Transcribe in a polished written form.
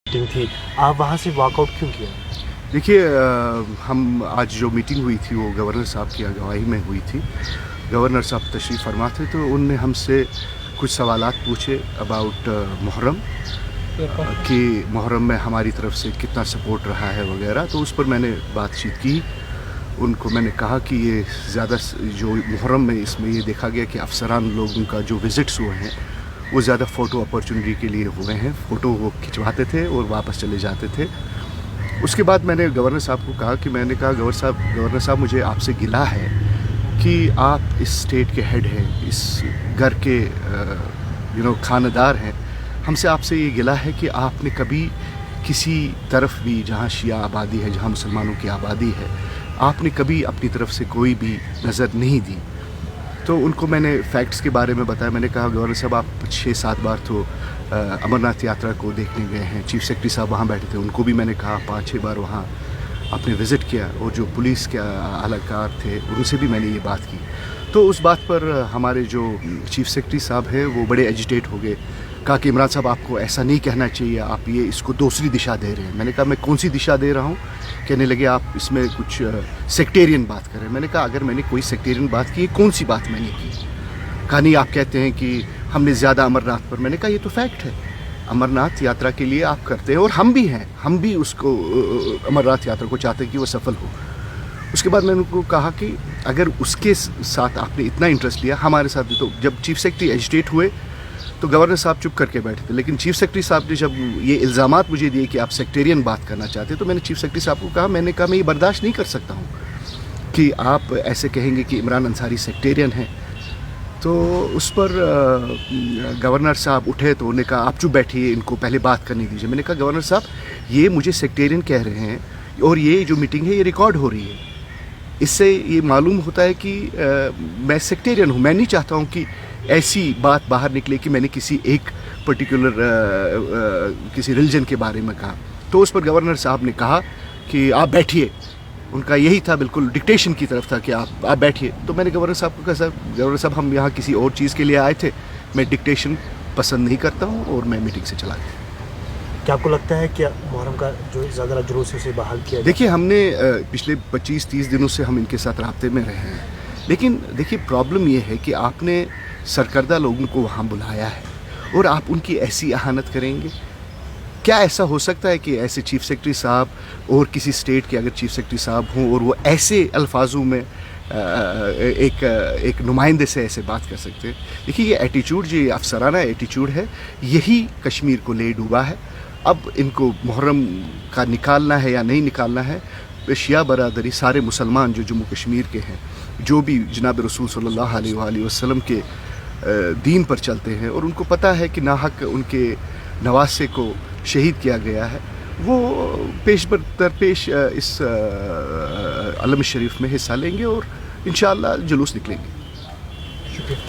Meeting थी, आप वहाँ से वॉकआउट क्यों किया? देखिए, हम आज जो मीटिंग हुई थी वो गवर्नर साहब की अगुवाई में हुई थी। गवर्नर साहब तशरीफ़ फरमा थे तो उनने हमसे कुछ सवालात पूछे अबाउट मुहर्रम, कि मुहर्रम में हमारी तरफ से कितना सपोर्ट रहा है वगैरह। तो उस पर मैंने बातचीत की। उनको मैंने कहा कि ये ज़्यादा जो मुहर्रम में इसमें ये देखा गया कि अफसरान लोगों का जो विज़िट्स हुए हैं वो ज़्यादा फ़ोटो अपॉर्चुनिटी के लिए हुए हैं। फ़ोटो वो खिंचवाते थे और वापस चले जाते थे। उसके बाद मैंने गवर्नर साहब को कहा कि गवर्नर साहब मुझे आपसे गिला है कि आप इस स्टेट के हेड हैं, इस घर के खानेदार हैं। हमसे आपसे ये गिला है कि आपने कभी किसी तरफ भी, जहाँ शिया आबादी है, जहाँ मुसलमानों की आबादी है, आपने कभी अपनी तरफ से कोई भी नज़र नहीं दी। तो उनको मैंने फैक्ट्स के बारे में बताया। मैंने कहा गवर्नर साहब आप 6-7 बार तो अमरनाथ यात्रा को देखने गए हैं, चीफ सेक्रेटरी साहब वहाँ बैठे थे, उनको भी मैंने कहा 5-6 बार वहाँ आपने विज़िट किया, और जो पुलिस के अहलकार थे उनसे भी मैंने ये बात की। तो उस बात पर हमारे जो चीफ सेक्रेटरी साहब हैं वो बड़े एजिटेट हो गए। कहा कि इमरान साहब आपको ऐसा नहीं कहना चाहिए, आप ये इसको दूसरी दिशा दे रहे हैं। मैंने कहा मैं कौन सी दिशा दे रहा हूँ? कहने लगे आप इसमें कुछ सेक्टेरियन बात कर रहे हैं। मैंने कहा अगर मैंने कोई सेक्टेरियन बात की, कौन सी बात मैंने की? कहा नहीं, आप कहते हैं कि हमने ज़्यादा अमरनाथ पर। मैंने कहा ये तो फैक्ट है, अमरनाथ यात्रा के लिए आप करते हैं और हम भी हैं, हम भी उसको अमरनाथ यात्रा को चाहते हैं कि वो सफल हो। उसके बाद मैंने उनको कहा कि अगर उसके साथ आपने इतना इंटरेस्ट लिया, हमारे साथ भी। तो जब चीफ सेक्रेटरी एजिटेट हुए तो गवर्नर साहब चुप करके बैठे थे, लेकिन चीफ सेक्रेटरी साहब ने जब ये इल्ज़ामात मुझे दिए कि आप सेक्टेरियन बात करना चाहते हैं, तो मैंने चीफ सेक्रेटरी साहब को कहा, मैंने कहा मैं ये बर्दाश्त नहीं कर सकता हूँ कि आप ऐसे कहेंगे कि इमरान अंसारी सेक्टेरियन है। तो उस पर गवर्नर साहब उठे तो उन्होंने कहा आप चुप बैठिए, इनको पहले बात करने दीजिए। मैंने कहा गवर्नर साहब ये मुझे सेक्टेरियन कह रहे हैं और ये जो मीटिंग है ये रिकॉर्ड हो रही है, इससे ये मालूम होता है कि मैं सेक्टेरियन हूँ। मैं नहीं चाहता हूँ कि ऐसी बात बाहर निकले कि मैंने किसी एक पर्टिकुलर किसी रिलीजन के बारे में कहा। तो उस पर गवर्नर साहब ने कहा कि आप बैठिए। उनका यही था, बिल्कुल डिक्टेशन की तरफ था कि आप बैठिए। तो मैंने गवर्नर साहब को कहा सर, गवर्नर साहब हम यहाँ किसी और चीज़ के लिए आए थे, मैं डिक्टेशन पसंद नहीं करता हूँ और मैं मीटिंग से चला गया। क्या आपको लगता है कि मुहर्रम का जो ज़्यादा जुलूस है उसे बहाल किया? देखिए, हमने पिछले 25-30 दिनों से हम इनके साथ राब्ते में रहे हैं, लेकिन देखिए प्रॉब्लम ये है कि आपने सरकर्दा लोगों को वहाँ बुलाया है और आप उनकी ऐसी अहानत करेंगे। क्या ऐसा हो सकता है कि ऐसे चीफ सेक्रेटरी साहब और किसी स्टेट के अगर चीफ सेक्रेटरी साहब हों और वो ऐसे अल्फाजों में एक नुमाइंदे से ऐसे बात कर सकते हैं? देखिए ये एटीट्यूड, जो ये अफसराना एटीट्यूड है, यही कश्मीर को ले डूबा है। अब इनको मुहर्रम का निकालना है या नहीं निकालना है, शिया बरादरी, सारे मुसलमान जो जम्मू कश्मीर के हैं, जो भी जनाब रसूल सल्लल्लाहु अलैहि वसल्लम के दीन पर चलते हैं और उनको पता है कि नाहक उनके नवासे को शहीद किया गया है, वो पेश दरपेश इस अलम शरीफ में हिस्सा लेंगे और इंशाअल्लाह जुलूस निकलेंगे। शुक्रिया।